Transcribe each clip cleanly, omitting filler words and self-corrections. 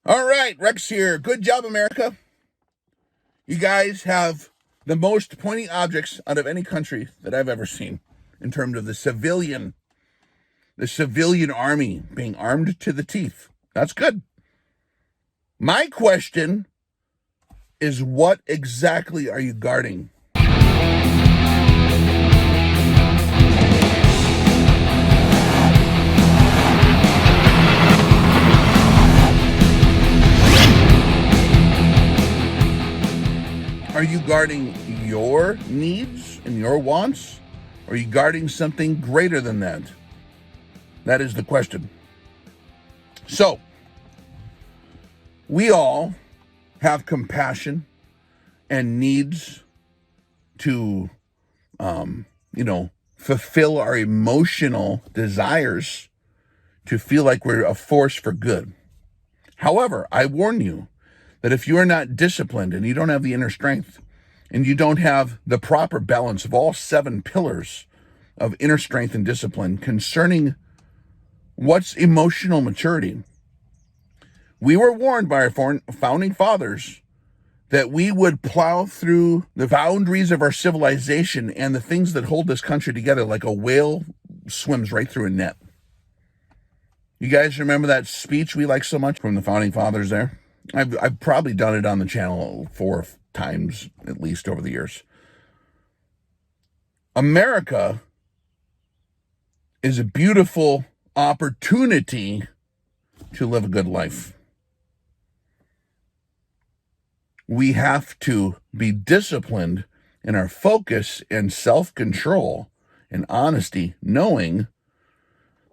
All right, Rex here. Good job, America. You guys have the most pointy objects out of any country that I've ever seen in terms of the civilian army being armed to the teeth. That's good. My question is, what exactly are you guarding? Are you guarding your needs and your wants? Or are you guarding something greater than that? That is the question. So, we all have compassion and needs to, fulfill our emotional desires to feel like we're a force for good. However, I warn you that if you are not disciplined and you don't have the inner strength and you don't have the proper balance of all 7 pillars of inner strength and discipline concerning what's emotional maturity, we were warned by our founding fathers that we would plow through the boundaries of our civilization and the things that hold this country together like a whale swims right through a net. You guys remember that speech we like so much from the founding fathers there? I've probably done it on the channel 4 times at least over the years. America is a beautiful opportunity to live a good life. We have to be disciplined in our focus and self-control and honesty, knowing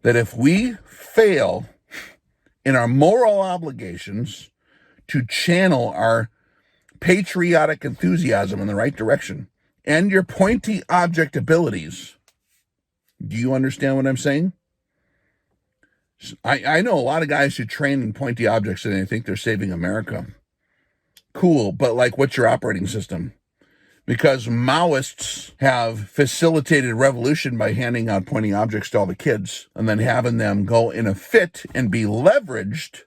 that if we fail in our moral obligations to channel our patriotic enthusiasm in the right direction and your pointy object abilities, do you understand what I'm saying? I know a lot of guys who train in pointy objects and they think they're saving America. Cool, but what's your operating system? Because Maoists have facilitated revolution by handing out pointy objects to all the kids and then having them go in a fit and be leveraged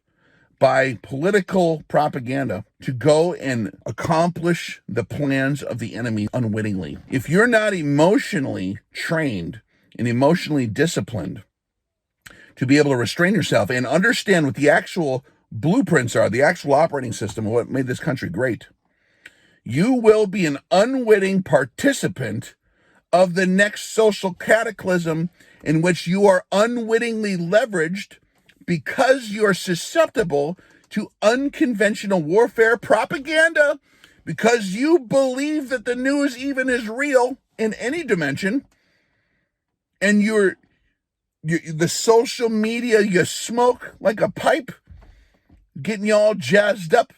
by political propaganda to go and accomplish the plans of the enemy unwittingly. If you're not emotionally trained and emotionally disciplined to be able to restrain yourself and understand what the actual blueprints are, the actual operating system of what made this country great, you will be an unwitting participant of the next social cataclysm in which you are unwittingly leveraged because you are susceptible to unconventional warfare propaganda, because you believe that the news even is real in any dimension, and you're the social media you smoke like a pipe, getting you all jazzed up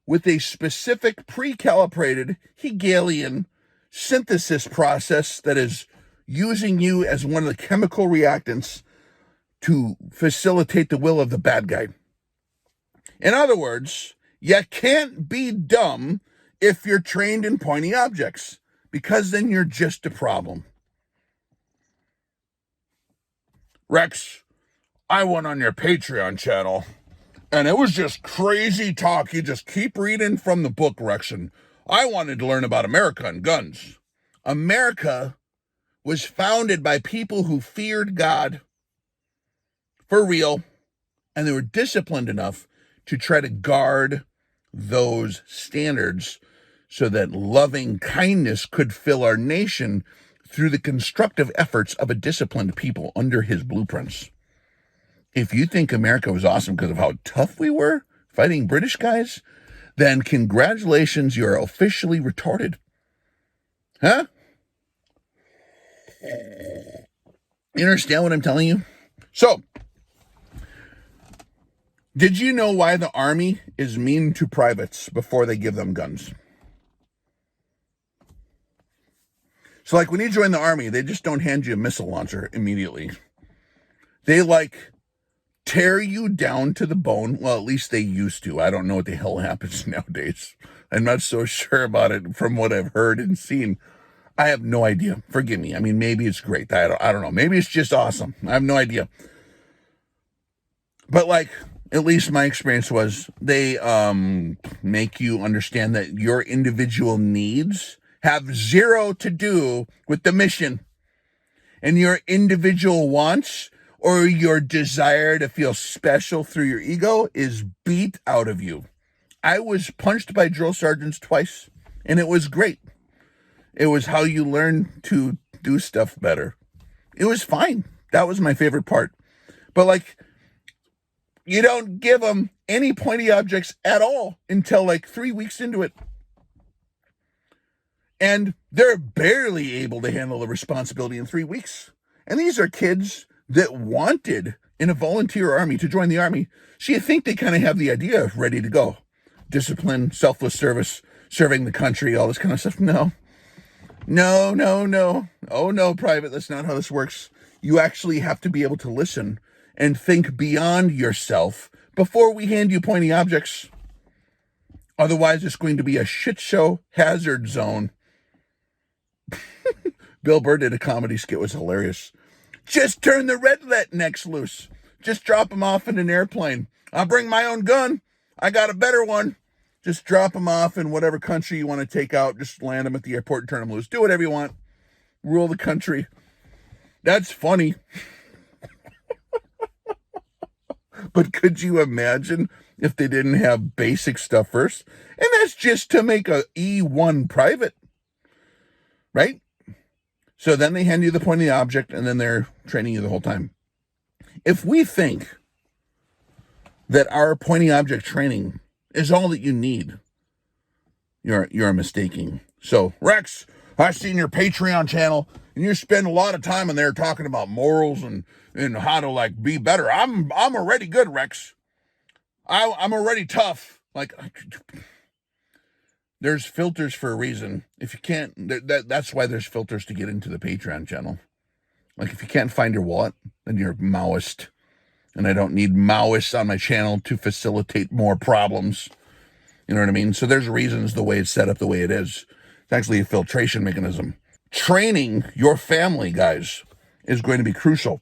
with a specific pre-calibrated Hegelian synthesis process that is using you as one of the chemical reactants to facilitate the will of the bad guy. In other words, you can't be dumb if you're trained in pointy objects, because then you're just a problem. Rex, I went on your Patreon channel, and it was just crazy talk. You just keep reading from the book, Rex, and I wanted to learn about America and guns. America was founded by people who feared God for real, and they were disciplined enough to try to guard those standards so that loving kindness could fill our nation through the constructive efforts of a disciplined people under his blueprints. If you think America was awesome because of how tough we were fighting British guys, then congratulations, you're officially retarded. Huh? You understand what I'm telling you? So, did you know why the Army is mean to privates before they give them guns? So when you join the Army, they just don't hand you a missile launcher immediately. They tear you down to the bone. Well, at least they used to. I don't know what the hell happens nowadays. I'm not so sure about it from what I've heard and seen. I have no idea. Forgive me. I mean, maybe it's great. I don't know. Maybe it's just awesome. I have no idea. But at least my experience was, they make you understand that your individual needs have zero to do with the mission, and your individual wants or your desire to feel special through your ego is beat out of you. I was punched by drill sergeants twice, and it was great. It was how you learn to do stuff better. It was fine. That was my favorite part. But like, you don't give them any pointy objects at all until like 3 weeks into it. And they're barely able to handle the responsibility in 3 weeks. And these are kids that wanted in a volunteer army to join the army. So you think they kind of have the idea ready to go. Discipline, selfless service, serving the country, all this kind of stuff. No. Oh no, Private, that's not how this works. You actually have to be able to listen and think beyond yourself before we hand you pointy objects. Otherwise, it's going to be a shit show hazard zone. Bill Burr did a comedy skit, was hilarious. Just turn the rednecks loose. Just drop them off in an airplane. I'll bring my own gun. I got a better one. Just drop them off in whatever country you want to take out. Just land them at the airport and turn them loose. Do whatever you want. Rule the country. That's funny. But could you imagine if they didn't have basic stuff first? And that's just to make a E1 private. Right? So then they hand you the pointy object, and then they're training you the whole time. If we think that our pointy object training is all that you need, you're mistaking. So, Rex, I've seen your Patreon channel, and you spend a lot of time in there talking about morals and how to like be better. I'm already good, Rex. I'm already tough. Like, there's filters for a reason. If you can't, that's why there's filters to get into the Patreon channel. Like, if you can't find your wallet, then you're Maoist. And I don't need Maoists on my channel to facilitate more problems. You know what I mean? So there's reasons the way it's set up the way it is. It's actually a filtration mechanism. Training your family, guys, is going to be crucial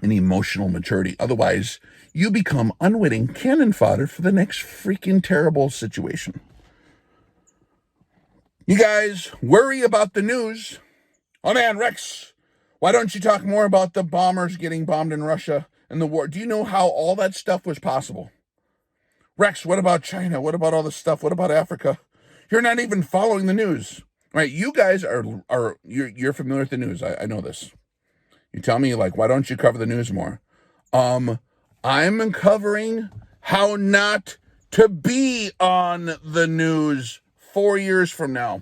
in emotional maturity. Otherwise, you become unwitting cannon fodder for the next freaking terrible situation. You guys worry about the news. Oh man, Rex, why don't you talk more about the bombers getting bombed in Russia and the war? Do you know how all that stuff was possible? Rex, what about China? What about all this stuff? What about Africa? You're not even following the news, right? You guys you're familiar with the news. I know this. You tell me, like, why don't you cover the news more? I'm covering how not to be on the news 4 years from now,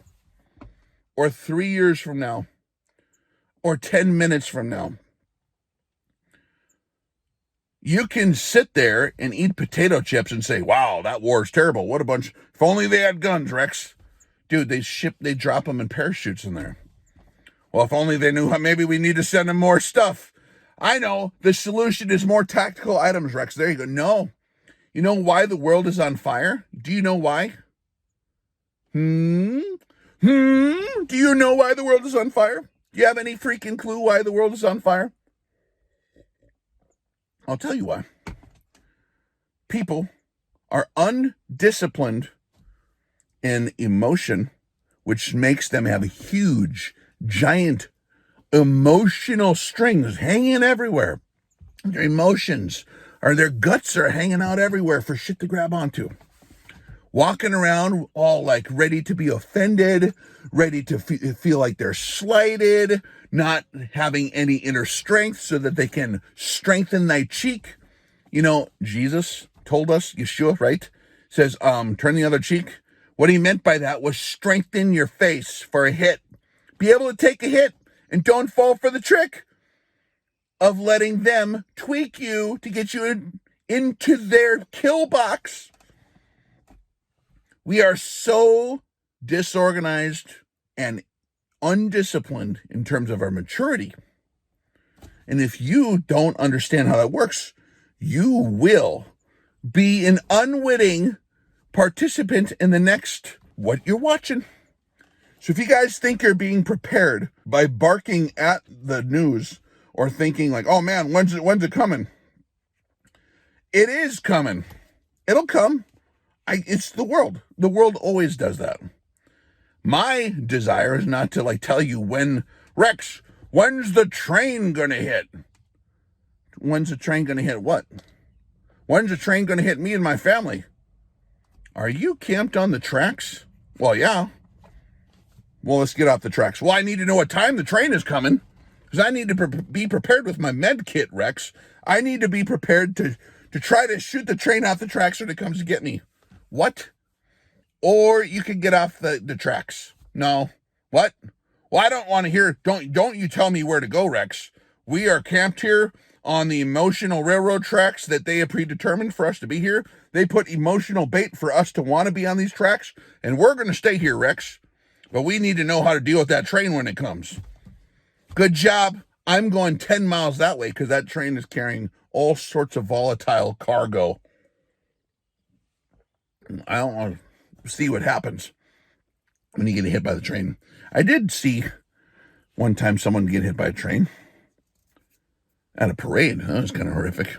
or 3 years from now, or 10 minutes from now. You can sit there and eat potato chips and say, wow, that war is terrible. What a bunch. If only they had guns, Rex. Dude, they drop them in parachutes in there. Well, if only they knew how, maybe we need to send them more stuff. I know, the solution is more tactical items, Rex. There you go. No. You know why the world is on fire? Do you know why? Do you know why the world is on fire? Do you have any freaking clue why the world is on fire? I'll tell you why. People are undisciplined in emotion, which makes them have huge, giant emotional strings hanging everywhere. Their emotions or their guts are hanging out everywhere for shit to grab onto. Walking around all like ready to be offended, ready to feel like they're slighted, not having any inner strength so that they can strengthen thy cheek. You know, Jesus told us, Yeshua, right? Says, turn the other cheek. What he meant by that was strengthen your face for a hit. Be able to take a hit and don't fall for the trick of letting them tweak you to get you into their kill box. We are so disorganized and undisciplined in terms of our maturity. And if you don't understand how that works, you will be an unwitting participant in the next what you're watching. So if you guys think you're being prepared by barking at the news or thinking like, oh man, when's it coming? It is coming. It'll come. It's the world. The world always does that. My desire is not to tell you when, Rex, when's the train gonna hit? When's the train gonna hit what? When's the train gonna hit me and my family? Are you camped on the tracks? Well, yeah. Well, let's get off the tracks. Well, I need to know what time the train is coming, because I need to be prepared with my med kit, Rex. I need to be prepared to try to shoot the train off the tracks when it comes to get me. What? Or you could get off the tracks. No. What? Well, I don't want to hear, don't you tell me where to go, Rex. We are camped here on the emotional railroad tracks that they have predetermined for us to be here. They put emotional bait for us to want to be on these tracks, and we're going to stay here, Rex. But we need to know how to deal with that train when it comes. Good job. I'm going 10 miles that way because that train is carrying all sorts of volatile cargo. I don't want to see what happens when you get hit by the train. I did see one time someone get hit by a train at a parade. That was kind of horrific.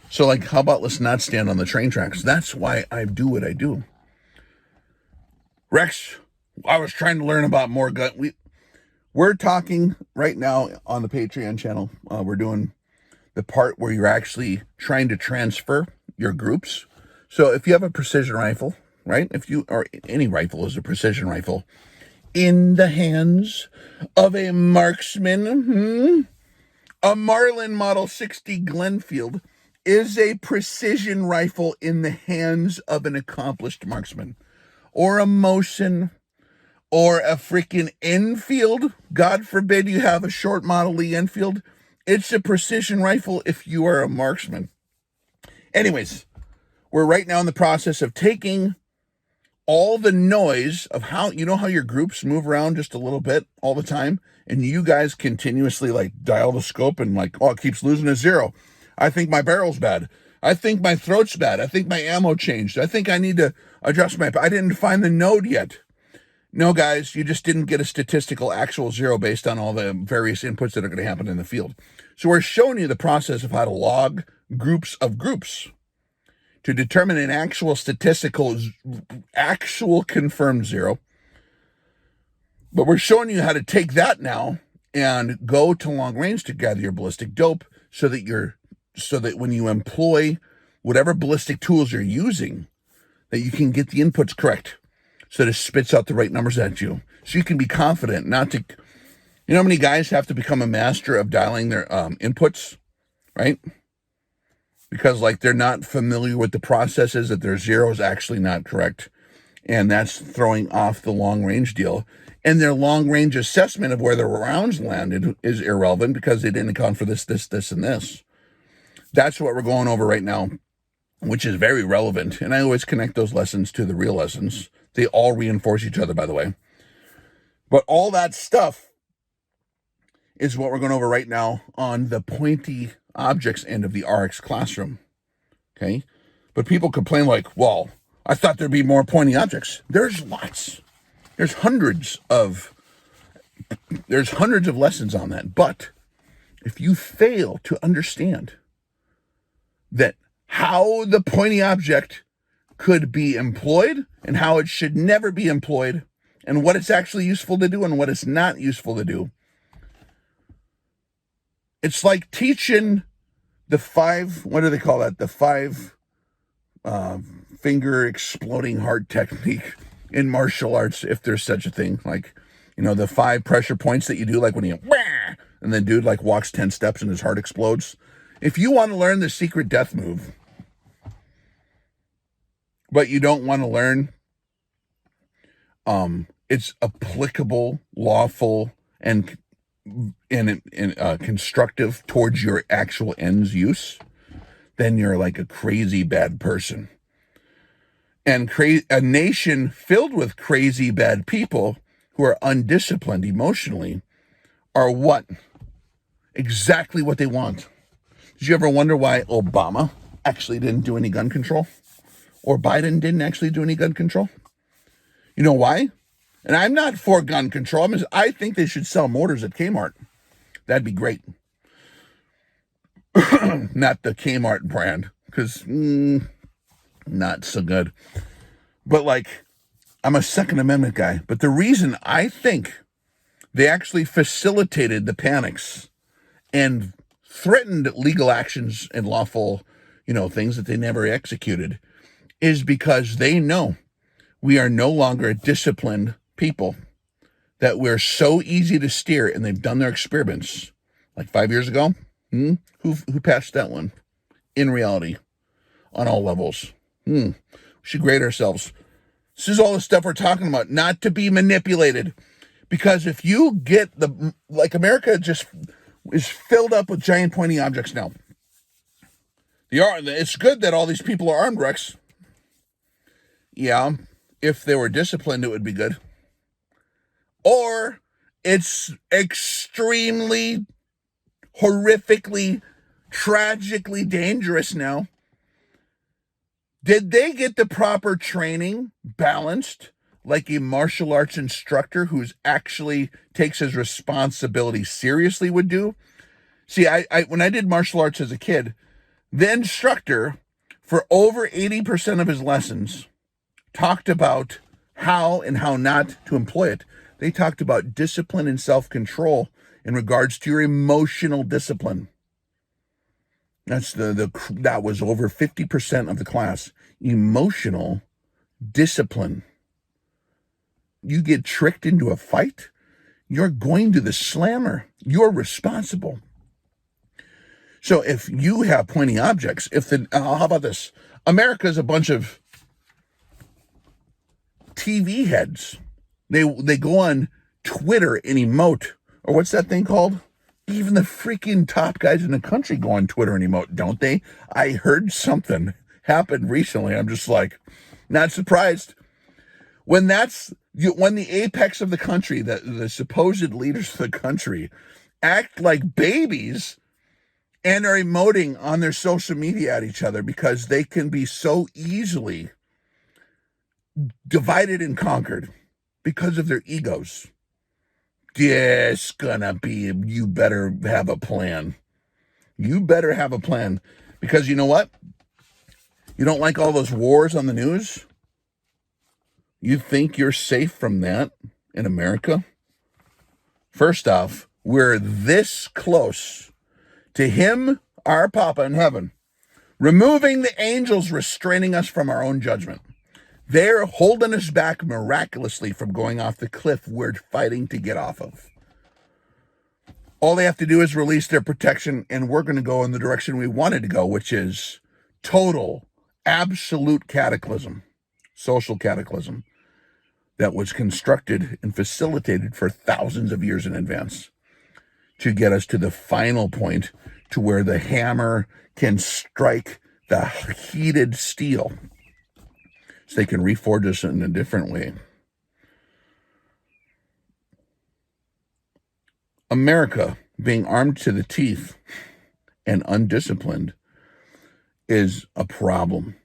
So, how about let's not stand on the train tracks? That's why I do what I do. Rex, I was trying to learn about more gun. We're talking right now on the Patreon channel. We're doing the part where you're actually trying to transfer your groups. So if you have a precision rifle, right? Or any rifle is a precision rifle, in the hands of a marksman, a Marlin Model 60 Glenfield is a precision rifle in the hands of an accomplished marksman. Or a Mosin, or a freaking Enfield. God forbid you have a short Model E Enfield. It's a precision rifle if you are a marksman. Anyways, we're right now in the process of taking all the noise of how your groups move around just a little bit all the time, and you guys continuously dial the scope and it keeps losing a zero. I think my barrel's bad. I think my throat's bad. I think my ammo changed. I think I need to adjust I didn't find the node yet. No, guys, you just didn't get a statistical actual zero based on all the various inputs that are going to happen in the field. So we're showing you the process of how to log groups of groups to determine an actual confirmed zero. But we're showing you how to take that now and go to long range to gather your ballistic dope so that when you employ whatever ballistic tools you're using, that you can get the inputs correct so that it spits out the right numbers at you. So you can be confident not to, you know how many guys have to become a master of dialing their inputs, right? Because they're not familiar with the processes, that their zero is actually not correct. And that's throwing off the long range deal. And their long range assessment of where the rounds landed is irrelevant because they didn't account for this, and this. That's what we're going over right now, which is very relevant. And I always connect those lessons to the real lessons. They all reinforce each other, by the way. But all that stuff is what we're going over right now on the pointy objects end of the RX classroom. Okay? But people complain well, I thought there'd be more pointy objects. There's lots. There's hundreds of lessons on that. But if you fail to understand that how the pointy object could be employed and how it should never be employed and what it's actually useful to do and what it's not useful to do. It's like teaching the what do they call that? The 5 finger exploding heart technique in martial arts, if there's such a thing. The 5 pressure points that you do, when you, and the dude walks 10 steps and his heart explodes. If you want to learn the secret death move, but you don't want to learn it's applicable, lawful, and constructive towards your actual ends use, then you're a crazy bad person. And a nation filled with crazy bad people who are undisciplined emotionally are what? Exactly what they want. Did you ever wonder why Obama actually didn't do any gun control? Or Biden didn't actually do any gun control? You know why? And I'm not for gun control. I think they should sell mortars at Kmart. That'd be great. Not the Kmart brand, because not so good. But like, I'm a Second Amendment guy. But the reason I think they actually facilitated the panics and threatened legal actions and lawful, things that they never executed is because they know we are no longer a disciplined people, that we're so easy to steer, and they've done their experiments like 5 years ago. Who passed that one in reality on all levels? We should grade ourselves. This is all the stuff we're talking about, not to be manipulated. Because if you get America just is filled up with giant pointy objects now. It's good that all these people are armed, Rex. Yeah, if they were disciplined, it would be good. Or it's extremely, horrifically, tragically dangerous now. Did they get the proper training balanced, like a martial arts instructor who's actually takes his responsibility seriously would do? See, I when I did martial arts as a kid, the instructor, for over 80% of his lessons, talked about how and how not to employ it. They talked about discipline and self-control in regards to your emotional discipline. That was over 50% of the class. Emotional discipline. You get tricked into a fight, you're going to the slammer. You're responsible. So if you have pointy objects, how about this? America's a bunch of TV heads. They go on Twitter and emote, or what's that thing called? Even the freaking top guys in the country go on Twitter and emote, don't they? I heard something happened recently. I'm just like, not surprised. When the apex of the country, the supposed leaders of the country, act like babies and are emoting on their social media at each other because they can be so easily divided and conquered because of their egos. It's gonna be, you better have a plan. You better have a plan. Because you know what? You don't like all those wars on the news? You think you're safe from that in America? First off, we're this close to him, our Papa in heaven, removing the angels restraining us from our own judgment. They're holding us back miraculously from going off the cliff we're fighting to get off of. All they have to do is release their protection, and we're going to go in the direction we wanted to go, which is total, absolute cataclysm, social cataclysm that was constructed and facilitated for thousands of years in advance to get us to the final point to where the hammer can strike the heated steel, so they can reforge us in a different way. America, being armed to the teeth and undisciplined, is a problem.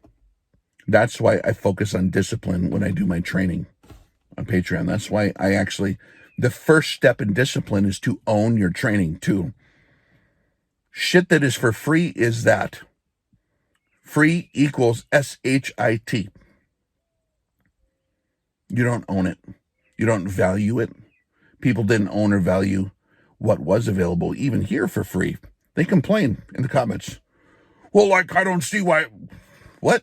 That's why I focus on discipline when I do my training on Patreon. That's why the first step in discipline is to own your training too. Shit that is for free is that. Free equals SHIT. You don't own it. You don't value it. People didn't own or value what was available, even here for free. They complain in the comments. Well, I don't see why. What?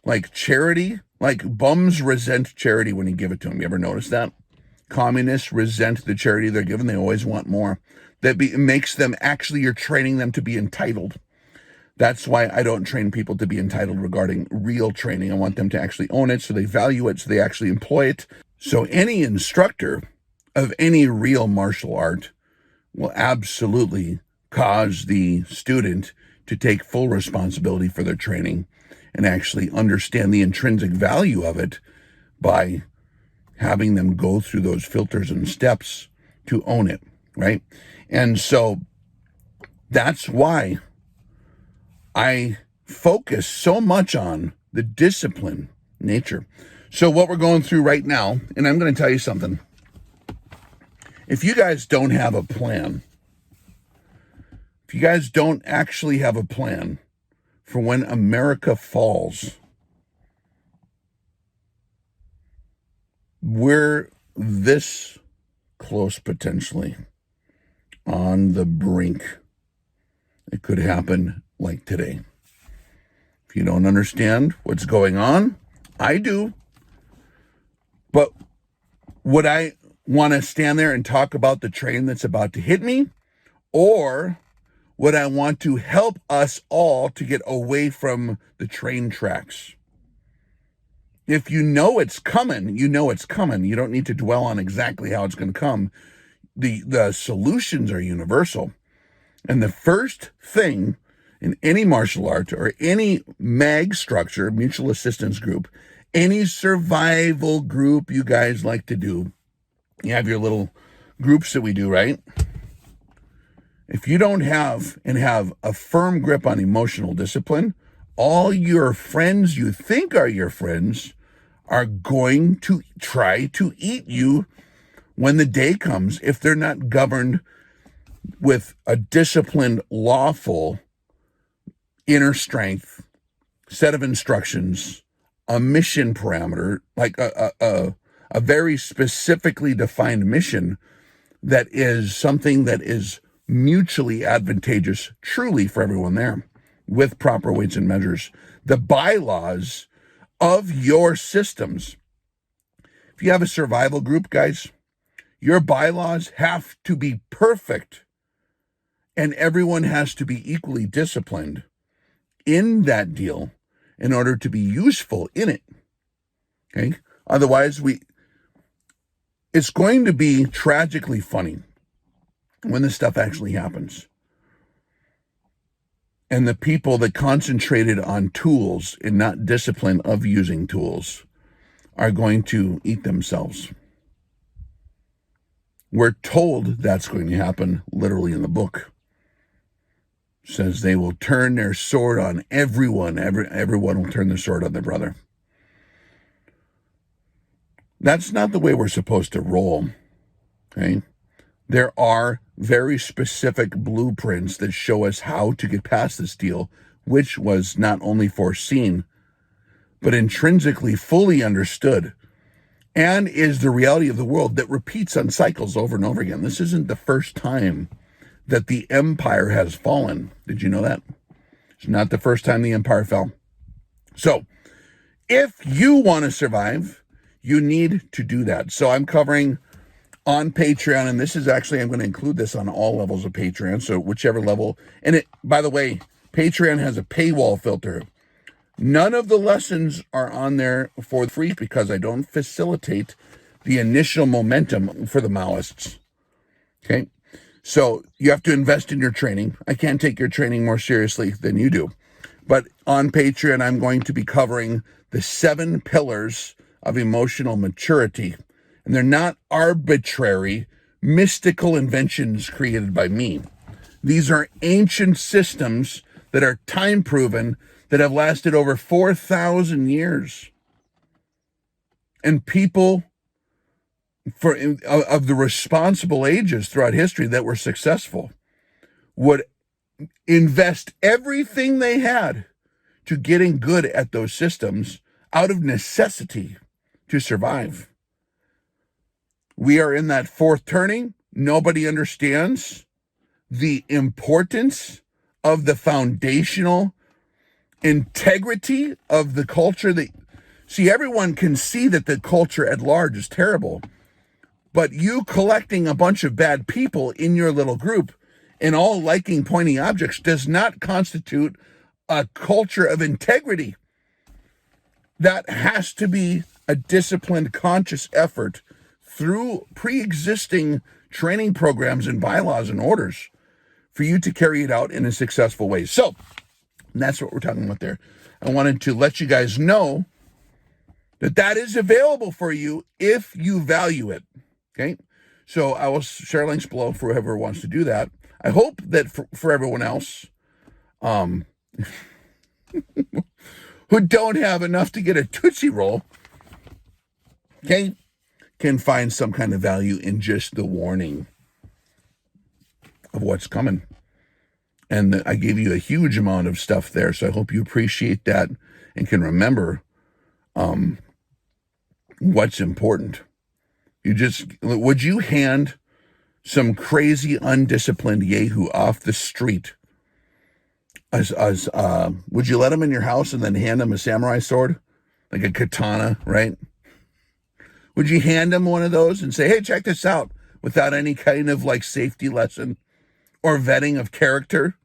Like charity? Like bums resent charity when you give it to them. You ever notice that? Communists resent the charity they're given. They always want more. It makes them, actually, you're training them to be entitled. That's why I don't train people to be entitled regarding real training. I want them to actually own it, so they value it, so they actually employ it. So any instructor of any real martial art will absolutely cause the student to take full responsibility for their training and actually understand the intrinsic value of it by having them go through those filters and steps to own it, right? And so that's why I focus so much on the discipline nature. So what we're going through right now, and I'm going to tell you something. If you guys don't have a plan, if if you guys don't actually have a plan for when America falls, we're this close potentially on the brink. It could happen like today. If you don't understand what's going on, I do. But would I want to stand there and talk about the train that's about to hit me? Or would I want to help us all to get away from the train tracks? If you know it's coming, you know it's coming. You don't need to dwell on exactly how it's going to come. The solutions are universal. And the first thing in any martial art or any MAG structure, mutual assistance group, any survival group you guys like to do, you have your little groups that we do, right? If you don't have a firm grip on emotional discipline, all your friends you think are your friends are going to try to eat you when the day comes if they're not governed with a disciplined, lawful inner strength, set of instructions, a mission parameter, like a very specifically defined mission that is something that is mutually advantageous truly for everyone there with proper weights and measures. The bylaws of your systems. If you have a survival group, guys, your bylaws have to be perfect and everyone has to be equally disciplined in that deal in order to be useful in it. Okay? Otherwise, it's going to be tragically funny when this stuff actually happens. And the people that concentrated on tools and not discipline of using tools are going to eat themselves. We're told that's going to happen literally in the book. It says they will turn their sword on everyone. Everyone will turn their sword on their brother. That's not the way we're supposed to roll. Okay? There are very specific blueprints that show us how to get past this deal, which was not only foreseen, but intrinsically fully understood, and is the reality of the world that repeats on cycles over and over again. This isn't the first time that the empire has fallen. Did you know that? It's not the first time the empire fell. So, if you want to survive, you need to do that. So I'm covering on Patreon, and this is actually, I'm going to include this on all levels of Patreon, so whichever level. And it, by the way, Patreon has a paywall filter. None of the lessons are on there for free because I don't facilitate the initial momentum for the Maoists. Okay? So you have to invest in your training. I can't take your training more seriously than you do. But on Patreon, I'm going to be covering the 7 pillars of emotional maturity. And they're not arbitrary, mystical inventions created by me. These are ancient systems that are time-proven, that have lasted over 4,000 years. And people of the responsible ages throughout history that were successful would invest everything they had to getting good at those systems out of necessity to survive. We are in that fourth turning. Nobody understands the importance of the foundational integrity of the culture. See, everyone can see that the culture at large is terrible, but you collecting a bunch of bad people in your little group and all liking pointy objects does not constitute a culture of integrity. That has to be a disciplined, conscious effort through pre-existing training programs and bylaws and orders for you to carry it out in a successful way. So that's what we're talking about there. I wanted to let you guys know that that is available for you if you value it. Okay? So I will share links below for whoever wants to do that. I hope that for everyone else who don't have enough to get a Tootsie Roll, okay, can find some kind of value in just the warning of what's coming. And I gave you a huge amount of stuff there, so I hope you appreciate that and can remember what's important. Would you hand some crazy undisciplined yahoo off the street would you let him in your house and then hand him a samurai sword, like a katana, right? Would you hand him one of those and say, hey, check this out, without any kind of like safety lesson or vetting of character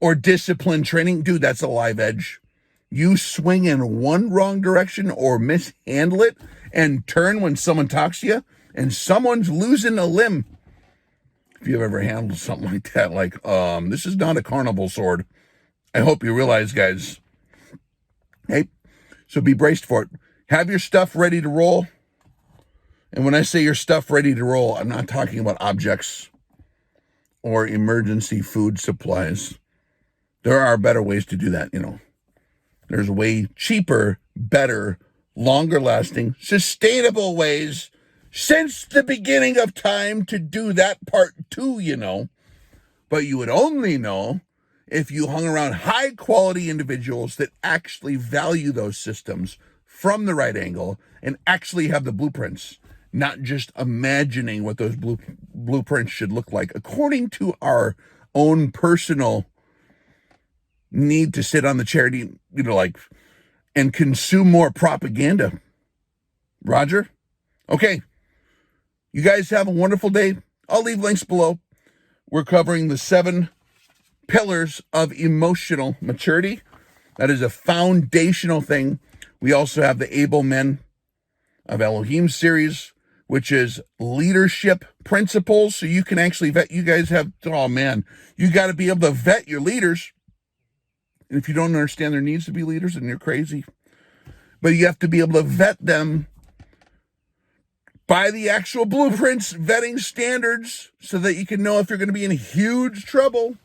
or discipline training? Dude, that's a live edge. You swing in one wrong direction or mishandle it and turn when someone talks to you and someone's losing a limb. If you've ever handled something like that, like, this is not a carnival sword. I hope you realize, guys. Hey, so be braced for it. Have your stuff ready to roll. And when I say your stuff ready to roll, I'm not talking about objects or emergency food supplies. There are better ways to do that, you know. There's way cheaper, better, longer lasting, sustainable ways since the beginning of time to do that part too, you know. But you would only know if you hung around high quality individuals that actually value those systems from the right angle and actually have the blueprints, not just imagining what those blueprints should look like according to our own personal need to sit on the chair, you know, like, and consume more propaganda. Roger? Okay. You guys have a wonderful day. I'll leave links below. We're covering the 7 pillars of emotional maturity. That is a foundational thing. We also have the Able Men of Elohim series, which is leadership principles. So you can actually vet. You guys have, oh man, you got to be able to vet your leaders. And if you don't understand their needs to be leaders, then you're crazy. But you have to be able to vet them by the actual blueprints, vetting standards, so that you can know if you're going to be in huge trouble.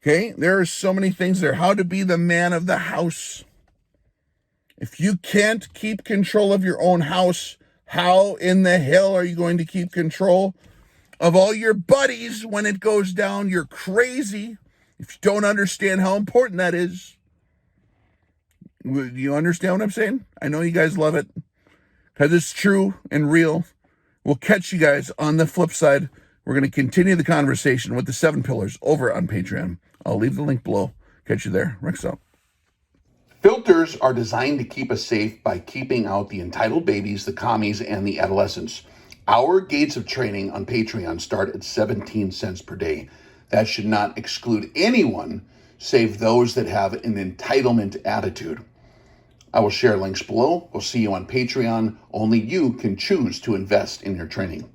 Okay, there are so many things there. How to be the man of the house. If you can't keep control of your own house, how in the hell are you going to keep control of all your buddies when it goes down? You're crazy if you don't understand how important that is. Do you understand what I'm saying? I know you guys love it because it's true and real. We'll catch you guys on the flip side. We're going to continue the conversation with the 7 pillars over on Patreon. I'll leave the link below. Catch you there. Rex out. Filters are designed to keep us safe by keeping out the entitled babies, the commies, and the adolescents. Our gates of training on Patreon start at 17 cents per day. That should not exclude anyone save those that have an entitlement attitude. I will share links below. We'll see you on Patreon. Only you can choose to invest in your training.